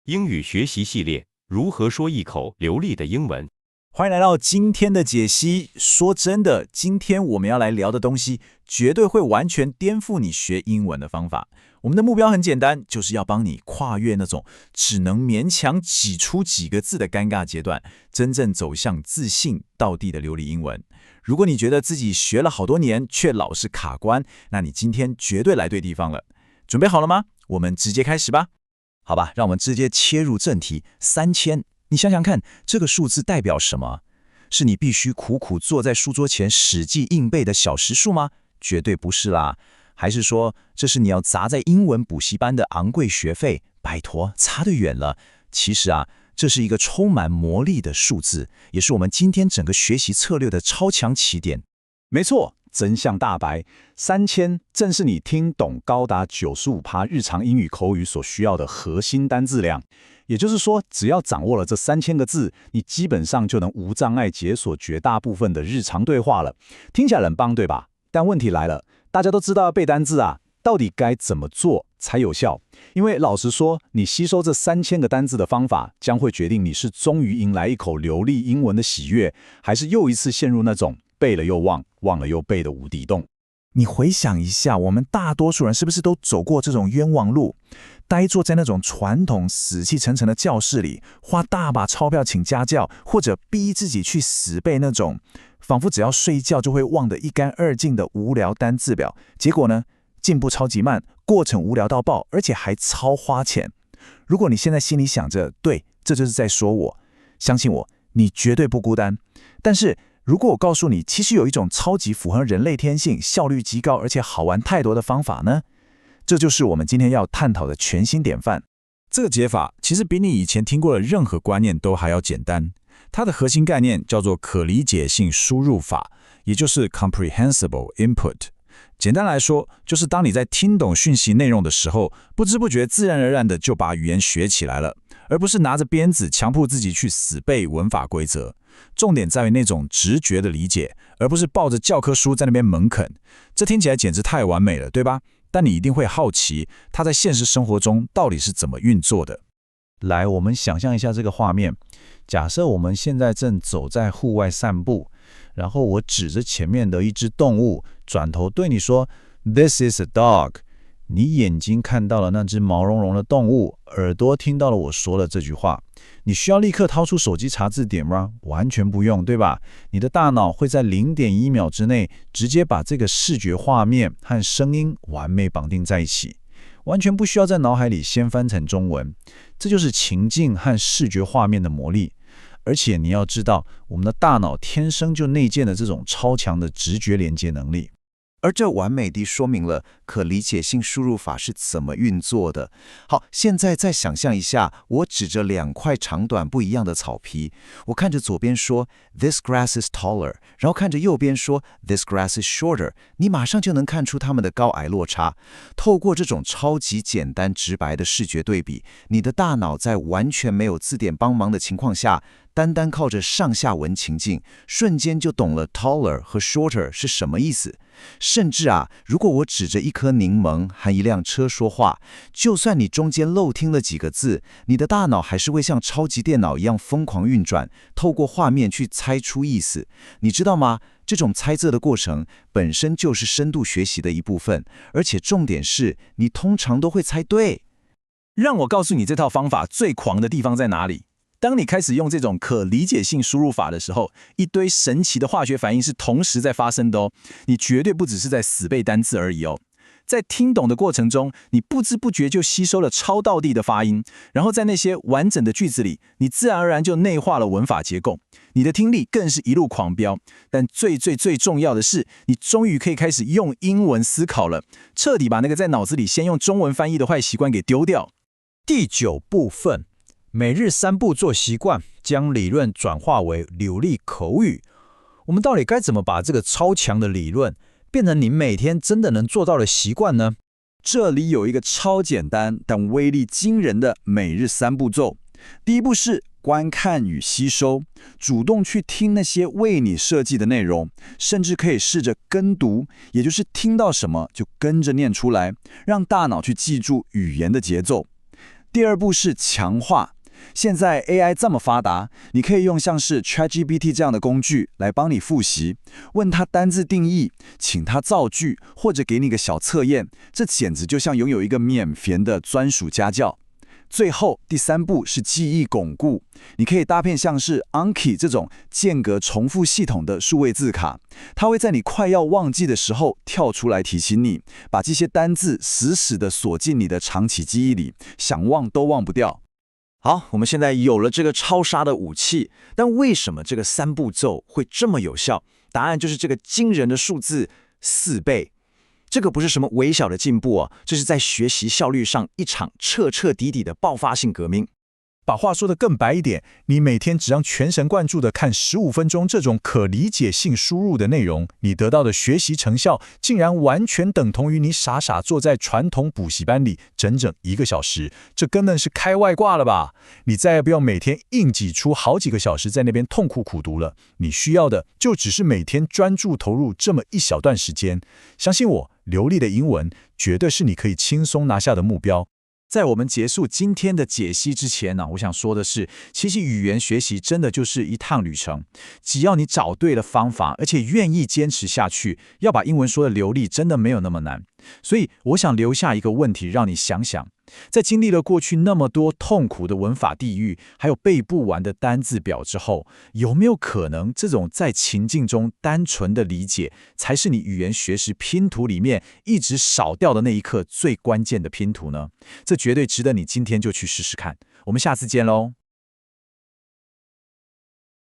英语学习系列，如何说一口流利的英文？欢迎来到今天的解析。说真的，今天我们要来聊的东西，绝对会完全颠覆你学英文的方法。我们的目标很简单，就是要帮你跨越那种只能勉强挤出几个字的尴尬阶段，真正走向自信道地的流利英文。如果你觉得自己学了好多年，却老是卡关，那你今天绝对来对地方了。准备好了吗？我们直接开始吧。好吧，让我们直接切入正题。3000，你想想看，这个数字代表什么？是你必须苦苦坐在书桌前死记硬背的小时数吗？绝对不是啦。还是说，这是你要砸在英文补习班的昂贵学费？拜托，差得远了。其实啊，这是一个充满魔力的数字，也是我们今天整个学习策略的超强起点。没错，真相大白，3000正是你听懂高达95%日常英语口语所需要的核心单字量。也就是说，只要掌握了这3000个字，你基本上就能无障碍解锁绝大部分的日常对话了。听起来很棒，对吧？但问题来了，大家都知道要背单字啊，到底该怎么做才有效？因为老实说，你吸收这3000个单字的方法，将会决定你是终于迎来一口流利英文的喜悦，还是又一次陷入那种背了又忘，忘了又背的无底洞。你回想一下，我们大多数人是不是都走过这种冤枉路？呆坐在那种传统死气沉沉的教室里，花大把钞票请家教，或者逼自己去死背那种仿佛只要睡觉就会忘得一干二净的无聊单字表。结果呢，进步超级慢，过程无聊到爆，而且还超花钱。如果你现在心里想着，对，这就是在说我，相信我，你绝对不孤单。但是如果我告诉你，其实有一种超级符合人类天性、效率极高而且好玩太多的方法呢？这就是我们今天要探讨的全新典范。这个解法其实比你以前听过的任何观念都还要简单。它的核心概念叫做可理解性输入法，也就是 comprehensible input。简单来说，就是当你在听懂讯息内容的时候，不知不觉自然而然的就把语言学起来了，而不是拿着鞭子强迫自己去死背文法规则。重点在于那种直觉的理解，而不是抱着教科书在那边猛啃。这听起来简直太完美了，对吧？但你一定会好奇，它在现实生活中到底是怎么运作的。来，我们想象一下这个画面。假设我们现在正走在户外散步，然后我指着前面的一只动物，转头对你说 "This is a dog"。你眼睛看到了那只毛茸茸的动物，耳朵听到了我说的这句话。你需要立刻掏出手机查字典吗？完全不用，对吧？你的大脑会在0.1秒之内直接把这个视觉画面和声音完美绑定在一起，完全不需要在脑海里先翻成中文。这就是情境和视觉画面的魔力。而且你要知道，我们的大脑天生就内建了这种超强的直觉连接能力。而这完美地说明了可理解性输入法是怎么运作的。好，现在再想象一下，我指着2块长短不一样的草皮，我看着左边说 "This grass is taller"， 然后看着右边说 "This grass is shorter"， 你马上就能看出它们的高矮落差。透过这种超级简单直白的视觉对比，你的大脑在完全没有字典帮忙的情况下，单单靠着上下文情境，瞬间就懂了 taller 和 shorter 是什么意思。甚至啊，如果我指着一颗柠檬和一辆车说话，就算你中间漏听了几个字，你的大脑还是会像超级电脑一样疯狂运转，透过画面去猜出意思。你知道吗？这种猜测的过程本身就是深度学习的一部分，而且重点是你通常都会猜对。让我告诉你这套方法最狂的地方在哪里。当你开始用这种可理解性输入法的时候，一堆神奇的化学反应是同时在发生的哦。你绝对不只是在死背单字而已哦。在听懂的过程中，你不知不觉就吸收了超道地的发音，然后在那些完整的句子里，你自然而然就内化了文法结构。你的听力更是一路狂飙。但最重要的是，你终于可以开始用英文思考了，彻底把那个在脑子里先用中文翻译的坏习惯给丢掉。第9部分。每日3步做习惯，将理论转化为流利口语。我们到底该怎么把这个超强的理论变成你每天真的能做到的习惯呢？这里有一个超简单但威力惊人的每日3步骤。第一步是观看与吸收，主动去听那些为你设计的内容，甚至可以试着跟读，也就是听到什么就跟着念出来，让大脑去记住语言的节奏。第二步是强化。现在 AI 这么发达，你可以用像是 ChatGPT 这样的工具来帮你复习，问他单字定义，请他造句，或者给你个小测验，这简直就像拥有一个免费的专属家教。最后第三步是记忆巩固，你可以搭配像是 Anki 这种间隔重复系统的数位字卡，它会在你快要忘记的时候跳出来提醒你，把这些单字死死地锁进你的长期记忆里，想忘都忘不掉。好，我们现在有了这个超杀的武器，但为什么这个3步骤会这么有效？答案就是这个惊人的数字4倍。这个不是什么微小的进步哦，这是在学习效率上一场彻彻底底的爆发性革命。把话说得更白一点，你每天只让全神贯注地看15分钟这种可理解性输入的内容，你得到的学习成效竟然完全等同于你傻傻坐在传统补习班里整整1个小时，这根本是开外挂了吧？你再也不要每天硬挤出好几个小时在那边痛苦苦读了，你需要的就只是每天专注投入这么一小段时间。相信我，流利的英文绝对是你可以轻松拿下的目标。在我们结束今天的解析之前呢，我想说的是，其实语言学习真的就是一趟旅程，只要你找对了方法，而且愿意坚持下去，要把英文说的流利真的没有那么难。所以我想留下一个问题让你想想，在经历了过去那么多痛苦的文法地狱，还有背不完的单字表之后，有没有可能这种在情境中单纯的理解，才是你语言学识拼图里面一直少掉的那一刻最关键的拼图呢？这绝对值得你今天就去试试看。我们下次见喽。